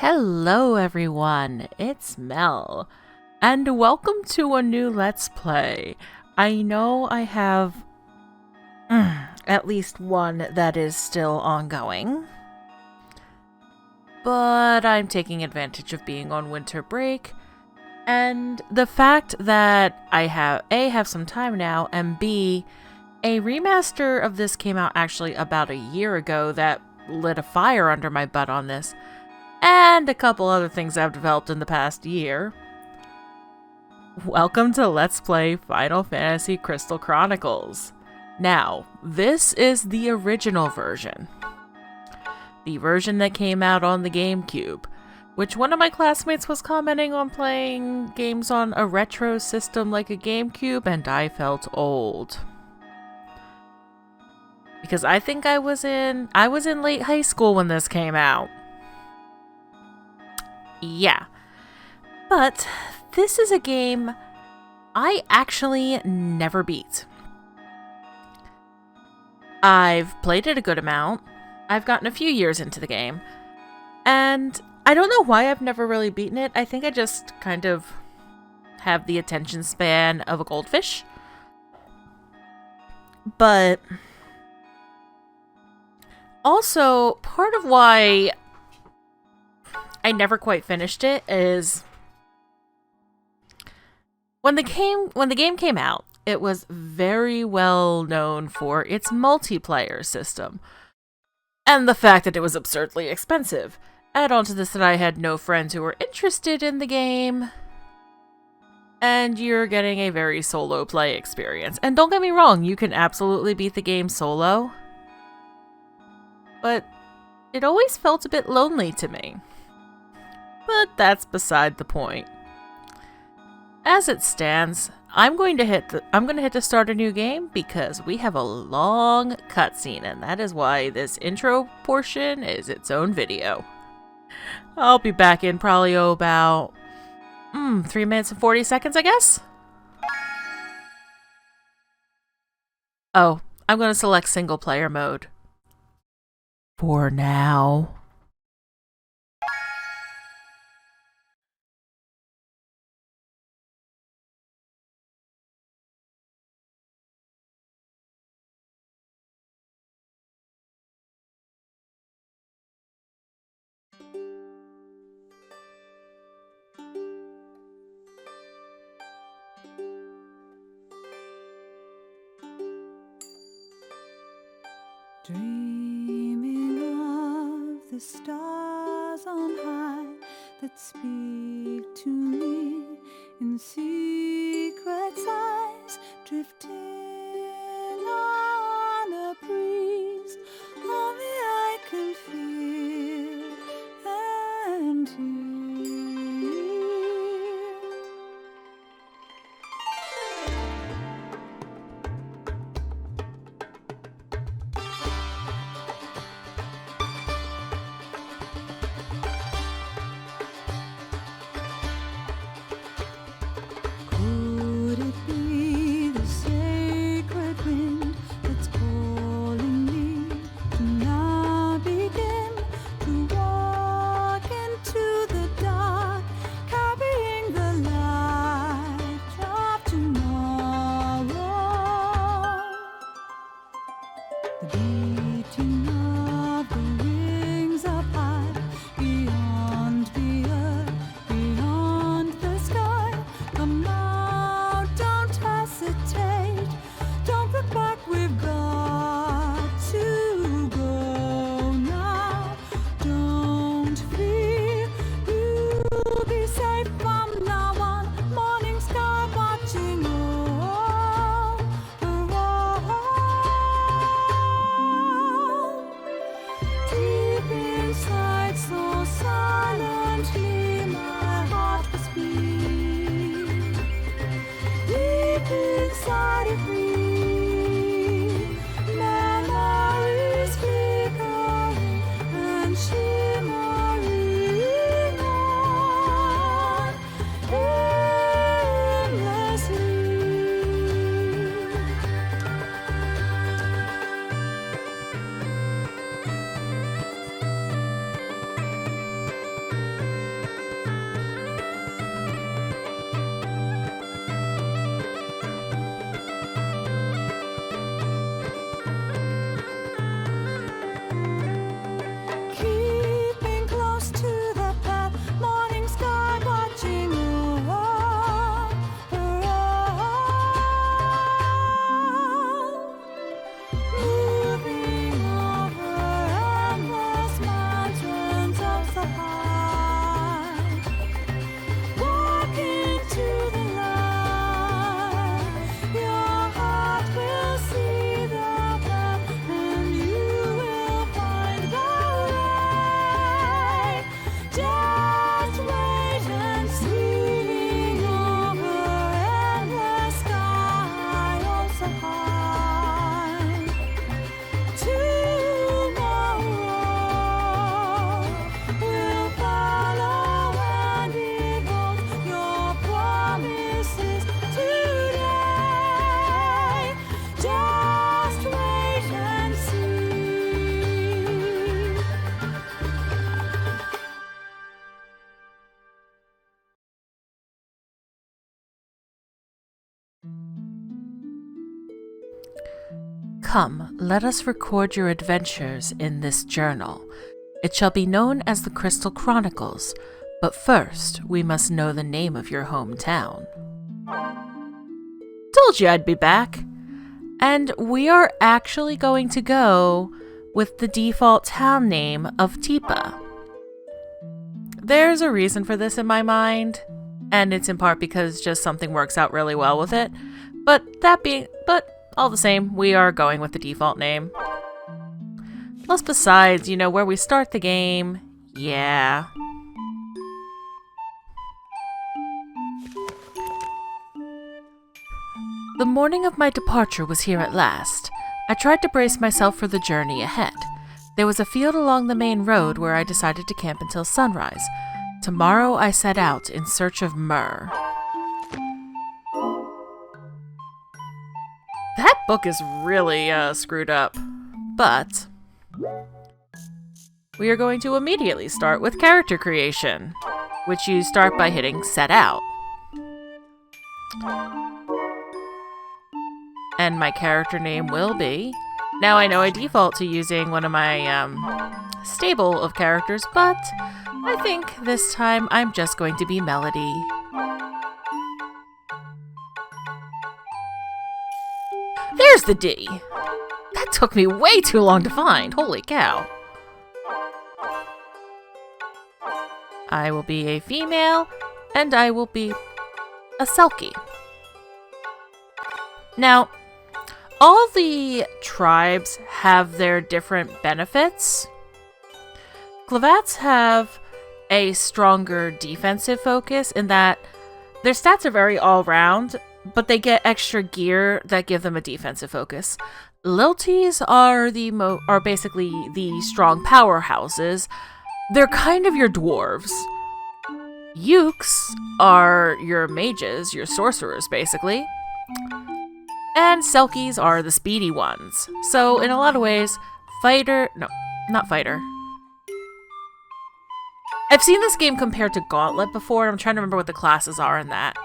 Hello everyone, it's Mel, and welcome to a new Let's Play. I know I have at least one that is still ongoing, but I'm taking advantage of being on winter break, and the fact that I have some time now, and B, a remaster of this came out actually about a year ago that lit a fire under my butt on this, and a couple other things I've developed in the past year. Welcome to Let's Play Final Fantasy Crystal Chronicles. Now, this is the original version. The version that came out on the GameCube, which one of my classmates was commenting on playing games on a retro system like a GameCube, and I felt old. Because I think I was in late high school when this came out. Yeah, but this is a game I actually never beat. I've played it a good amount, I've gotten a few years into the game, and I don't know why I've never really beaten it. I think I just kind of have the attention span of a goldfish. But also, part of why I never quite finished it is when the game came out, it was very well known for its multiplayer system and the fact that it was absurdly expensive. Add on to this that I had no friends who were interested in the game, and you're getting a very solo play experience. And don't get me wrong, you can absolutely beat the game solo, but it always felt a bit lonely to me. But that's beside the point. As it stands, I'm going to hit to start a new game because we have a long cutscene, and that is why this intro portion is its own video. I'll be back in probably about 3 minutes and 40 seconds, I guess. Oh, I'm going to select single player mode for now. Dreaming of the stars on high that speak to me. in secret sighs, drifting on a breeze. Only I can feel and hear. Could it be the sacred wind that's calling me to now begin to walk into the dark, carrying the light of tomorrow? The beating of the wings up high, beyond the earth, beyond the sky. Come out, don't hesitate, don't look back, we've got to go now. Don't fear, you'll be safe from now on. Morning sky watching overall. Deep inside, so silently, my heart was beat. Deep inside of me, memories flickering and shimmering on endlessly. Keeping close to the path, morning sky watching overall. Moving over endless mountains of the high. Walk into the light, your heart will see the path, and you will find the way. Just wait and see, over endless sky, oh so high. Tomorrow will follow and behold your promises today. Just wait and see. Come, let us record your adventures in this journal. It shall be known as the Crystal Chronicles, but first we must know the name of your hometown. Told you I'd be back. And we are actually going to go with the default town name of Tipa. There's a reason for this in my mind, and it's in part because just something works out really well with it. But all the same, we are going with the default name. Plus, besides, where we start the game, yeah. The morning of my departure was here at last. I tried to brace myself for the journey ahead. There was a field along the main road where I decided to camp until sunrise. Tomorrow I set out in search of myrrh. That book is really screwed up, but we are going to immediately start with character creation, which you start by hitting set out. And my character name will be... Now I know I default to using one of my stable of characters, but I think this time I'm just going to be Melody. There's the D! That took me way too long to find, holy cow. I will be a female, and I will be... a Selkie. Now, all the tribes have their different benefits. Glavats have a stronger defensive focus in that their stats are very all-round, but they get extra gear that give them a defensive focus. Lilties are basically the strong powerhouses. They're kind of your dwarves. Ukes are your mages, your sorcerers, basically. And Selkies are the speedy ones. So, in a lot of ways, not fighter. I've seen this game compared to Gauntlet before, and I'm trying to remember what the classes are in that.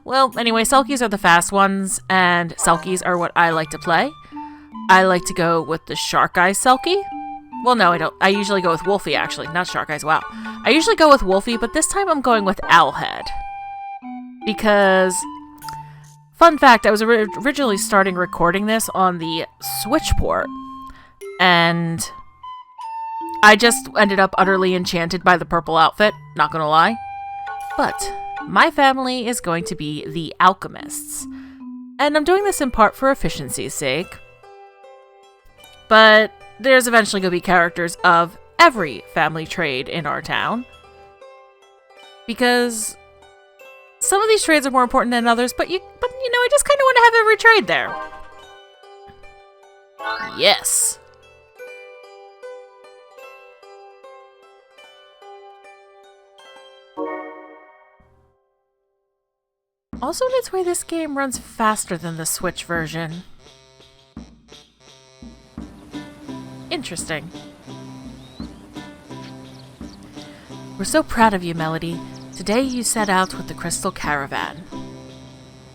Well, anyway, Selkies are the fast ones, and Selkies are what I like to play. I like to go with the Shark Eyes Selkie. Well, no, I don't. I usually go with Wolfie, actually, not Shark Eyes, wow. I usually go with Wolfie, but this time I'm going with Owlhead. Because, fun fact, I was originally starting recording this on the Switch port, and I just ended up utterly enchanted by the purple outfit, not gonna lie. But my family is going to be the Alchemists, and I'm doing this in part for efficiency's sake. But there's eventually going to be characters of every family trade in our town, because some of these trades are more important than others, but I just kind of want to have every trade there. Yes. Also, in its way, this game runs faster than the Switch version. Interesting. We're so proud of you, Melody. Today you set out with the Crystal Caravan.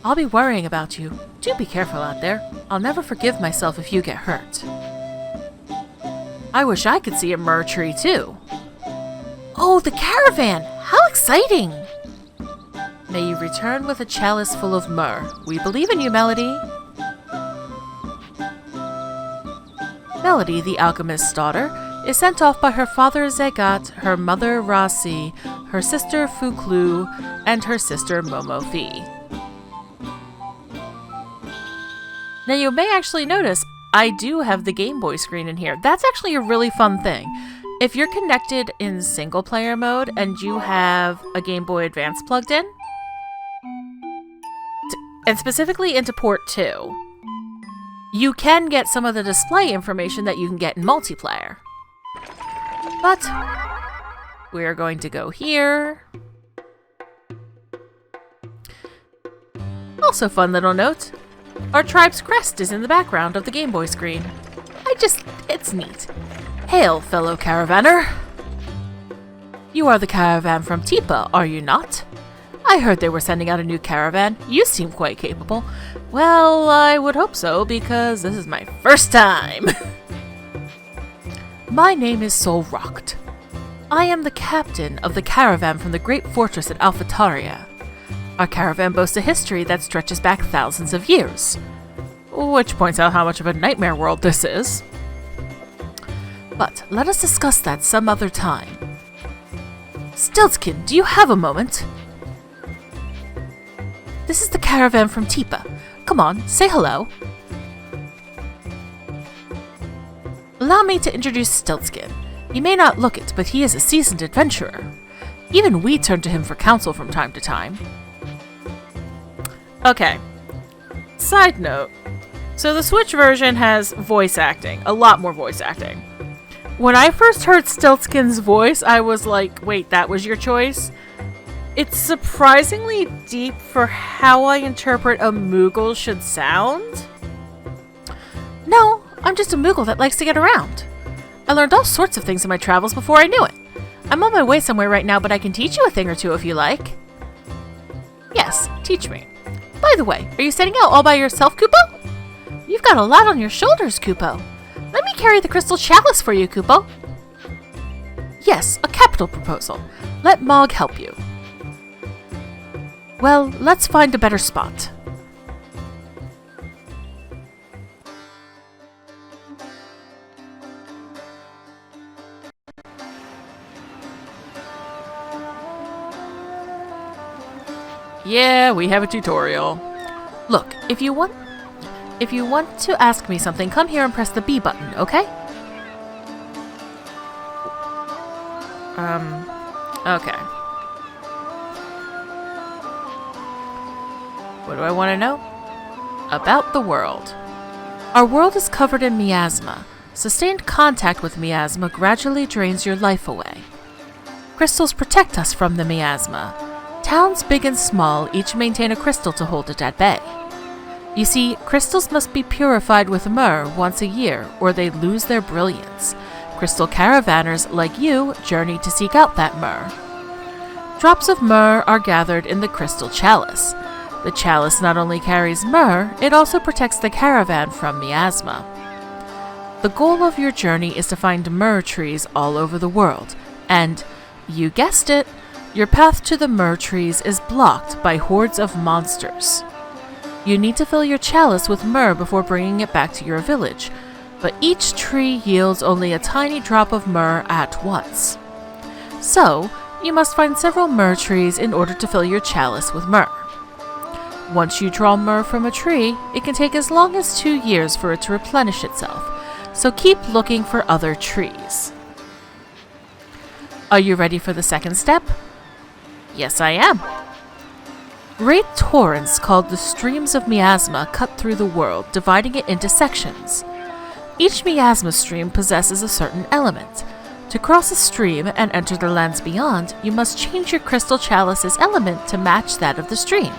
I'll be worrying about you. Do be careful out there. I'll never forgive myself if you get hurt. I wish I could see a myrrh tree, too. Oh, the caravan! How exciting! May you return with a chalice full of myrrh. We believe in you, Melody. Melody, the alchemist's daughter, is sent off by her father Zegat, her mother Rasi, her sister Fuklu, and her sister Momofi. Now you may actually notice I do have the Game Boy screen in here. That's actually a really fun thing. If you're connected in single player mode and you have a Game Boy Advance plugged in, and specifically into port 2, you can get some of the display information that you can get in multiplayer. But we're going to go here. Also fun little note, our tribe's crest is in the background of the Game Boy screen. It's neat. Hail, fellow caravaner. You are the caravan from Tipa, are you not? I heard they were sending out a new caravan. You seem quite capable. Well, I would hope so, because this is my first time. My name is Sol Rocked. I am the captain of the caravan from the great fortress at Alphataria. Our caravan boasts a history that stretches back thousands of years, which points out how much of a nightmare world this is. But let us discuss that some other time. Stiltskin, do you have a moment? This is the caravan from Tipa. Come on, say hello. Allow me to introduce Stiltskin. He may not look it, but he is a seasoned adventurer. Even we turn to him for counsel from time to time. Okay. Side note. So the Switch version has voice acting. A lot more voice acting. When I first heard Stiltskin's voice, I was like, wait, that was your choice? It's surprisingly deep for how I interpret a Moogle should sound. No, I'm just a Moogle that likes to get around. I learned all sorts of things in my travels before I knew it. I'm on my way somewhere right now, but I can teach you a thing or two if you like. Yes, teach me. By the way, are you setting out all by yourself, Kupo? You've got a lot on your shoulders, Kupo. Let me carry the crystal chalice for you, Kupo. Yes, a capital proposal. Let Mog help you. Well, let's find a better spot. Yeah, we have a tutorial. Look, if you want to ask me something, come here and press the B button, okay? Okay. What do I want to know? About the world. Our world is covered in miasma. Sustained contact with miasma gradually drains your life away. Crystals protect us from the miasma. Towns big and small each maintain a crystal to hold it at bay. You see, crystals must be purified with myrrh once a year or they lose their brilliance. Crystal caravanners like you journey to seek out that myrrh. Drops of myrrh are gathered in the crystal chalice. The chalice not only carries myrrh, it also protects the caravan from miasma. The goal of your journey is to find myrrh trees all over the world, and, you guessed it, your path to the myrrh trees is blocked by hordes of monsters. You need to fill your chalice with myrrh before bringing it back to your village, but each tree yields only a tiny drop of myrrh at once. So, you must find several myrrh trees in order to fill your chalice with myrrh. Once you draw myrrh from a tree, it can take as long as 2 years for it to replenish itself, so keep looking for other trees. Are you ready for the second step? Yes, I am. Great torrents called the streams of miasma cut through the world, dividing it into sections. Each miasma stream possesses a certain element. To cross a stream and enter the lands beyond, you must change your crystal chalice's element to match that of the stream.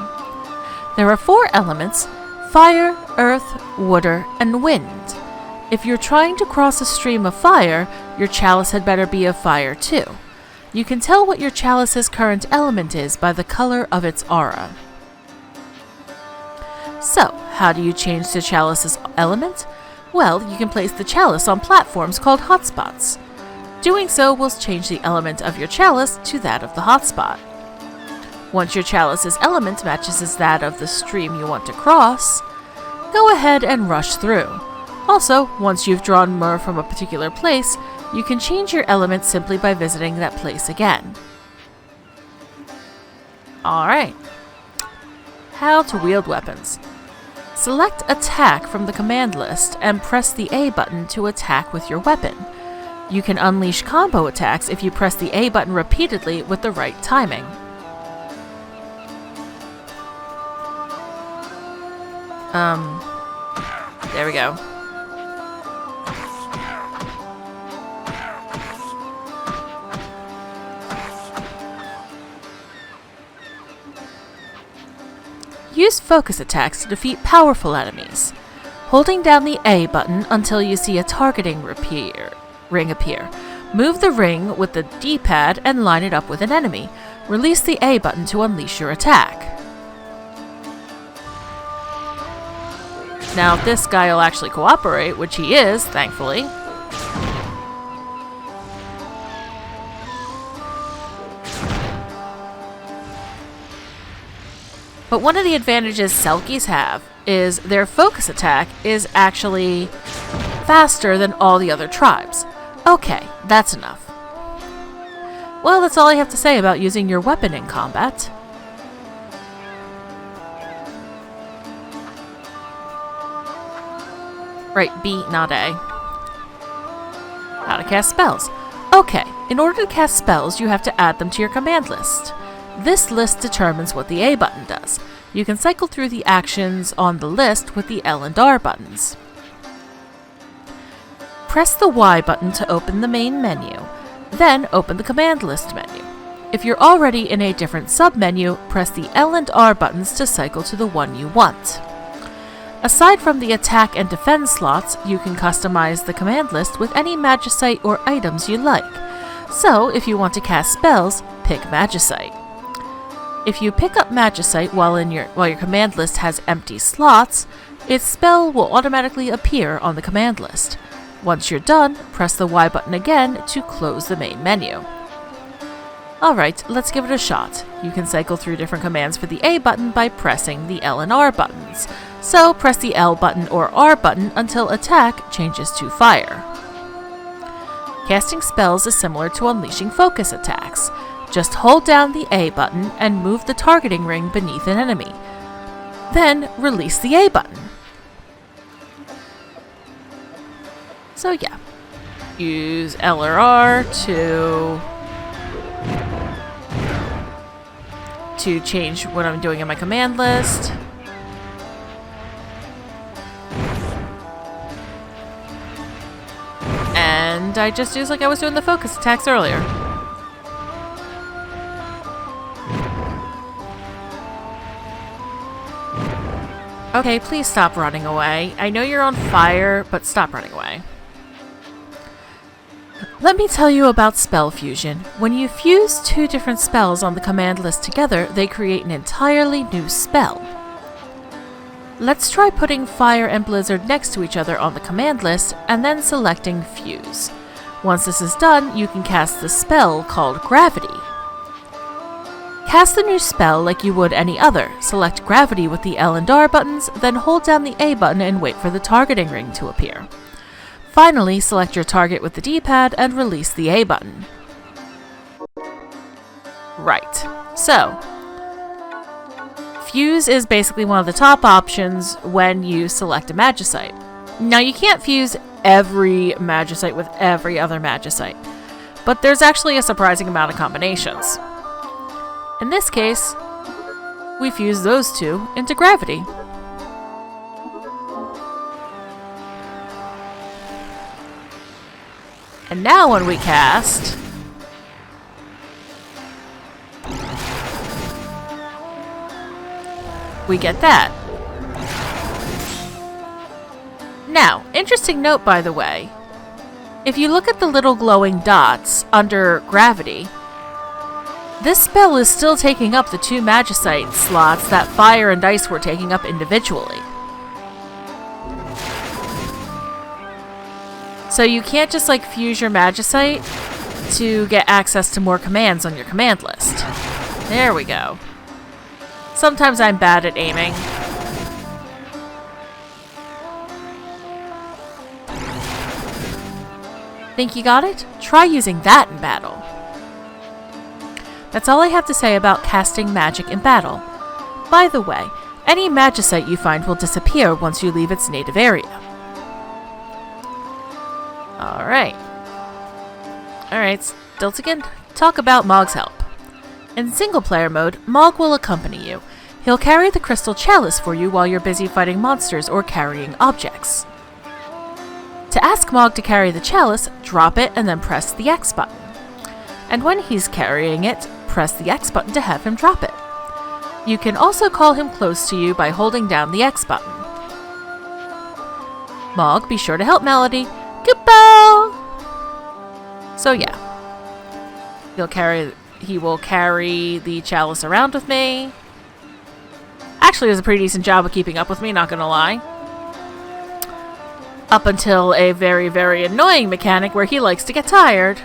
There are 4 elements: fire, earth, water, and wind. If you're trying to cross a stream of fire, your chalice had better be of fire too. You can tell what your chalice's current element is by the color of its aura. So, how do you change the chalice's element? Well, you can place the chalice on platforms called hotspots. Doing so will change the element of your chalice to that of the hotspot. Once your chalice's element matches that of the stream you want to cross, go ahead and rush through. Also, once you've drawn myrrh from a particular place, you can change your element simply by visiting that place again. Alright. How to wield weapons. Select Attack from the command list and press the A button to attack with your weapon. You can unleash combo attacks if you press the A button repeatedly with the right timing. There we go. Use focus attacks to defeat powerful enemies. Holding down the A button until you see a targeting ring appear. Move the ring with the D-pad and line it up with an enemy. Release the A button to unleash your attack. Now, if this guy will actually cooperate, which he is, thankfully. But one of the advantages Selkies have is their focus attack is actually faster than all the other tribes. Okay, that's enough. Well, that's all I have to say about using your weapon in combat. Right, B, not A. How to cast spells. Okay, in order to cast spells, you have to add them to your command list. This list determines what the A button does. You can cycle through the actions on the list with the L and R buttons. Press the Y button to open the main menu, then open the command list menu. If you're already in a different submenu, press the L and R buttons to cycle to the one you want. Aside from the attack and defend slots, you can customize the command list with any magicite or items you like. So, if you want to cast spells, pick magicite. If you pick up magicite while your command list has empty slots, its spell will automatically appear on the command list. Once you're done, press the Y button again to close the main menu. Alright, let's give it a shot. You can cycle through different commands for the A button by pressing the L and R buttons. So press the L button or R button until attack changes to fire. Casting spells is similar to unleashing focus attacks. Just hold down the A button and move the targeting ring beneath an enemy. Then release the A button. So yeah, use L or R to change what I'm doing in my command list. And I just use like I was doing the focus attacks earlier. Okay, please stop running away. I know you're on fire, but stop running away. Let me tell you about spell fusion. When you fuse two different spells on the command list together, they create an entirely new spell. Let's try putting Fire and Blizzard next to each other on the command list, and then selecting Fuse. Once this is done, you can cast the spell called Gravity. Cast the new spell like you would any other. Select Gravity with the L and R buttons, then hold down the A button and wait for the targeting ring to appear. Finally, select your target with the D-pad and release the A button. Right, so Fuse is basically one of the top options when you select a Magicite. Now you can't fuse every Magicite with every other Magicite, but there's actually a surprising amount of combinations. In this case, we fuse those two into Gravity. And now when we cast, we get that. Now, interesting note by the way, if you look at the little glowing dots under Gravity, this spell is still taking up the two Magicite slots that Fire and Ice were taking up individually. So you can't just like fuse your Magicite to get access to more commands on your command list. There we go. Sometimes I'm bad at aiming. Think you got it? Try using that in battle. That's all I have to say about casting magic in battle. By the way, any Magicite you find will disappear once you leave its native area. Alright, Stiltigan, talk about Mog's help. In single-player mode, Mog will accompany you. He'll carry the Crystal Chalice for you while you're busy fighting monsters or carrying objects. To ask Mog to carry the chalice, drop it and then press the X button. And when he's carrying it, press the X button to have him drop it. You can also call him close to you by holding down the X button. Mog, be sure to help Melody. Goodbye! So yeah, he will carry the chalice around with me. Actually does a pretty decent job of keeping up with me, not gonna lie. Up until a very, very annoying mechanic where he likes to get tired.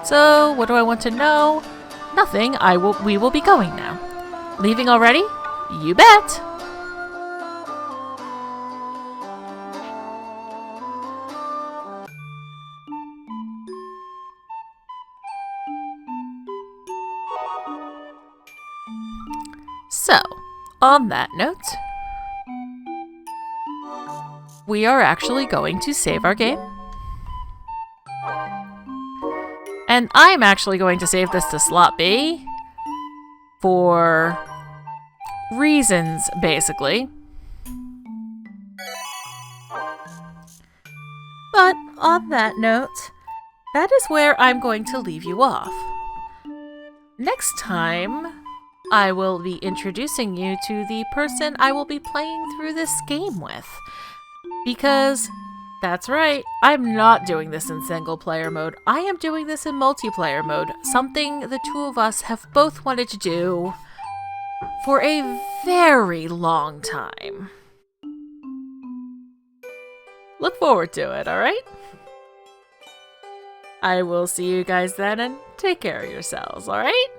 So, what do I want to know? Nothing. We will be going now. Leaving already? You bet! So, on that note, we are actually going to save our game. And I'm actually going to save this to slot B for reasons, basically. But on that note, that is where I'm going to leave you off. Next time, I will be introducing you to the person I will be playing through this game with. Because, that's right, I'm not doing this in single player mode. I am doing this in multiplayer mode. Something the two of us have both wanted to do for a very long time. Look forward to it, alright? I will see you guys then and take care of yourselves, alright?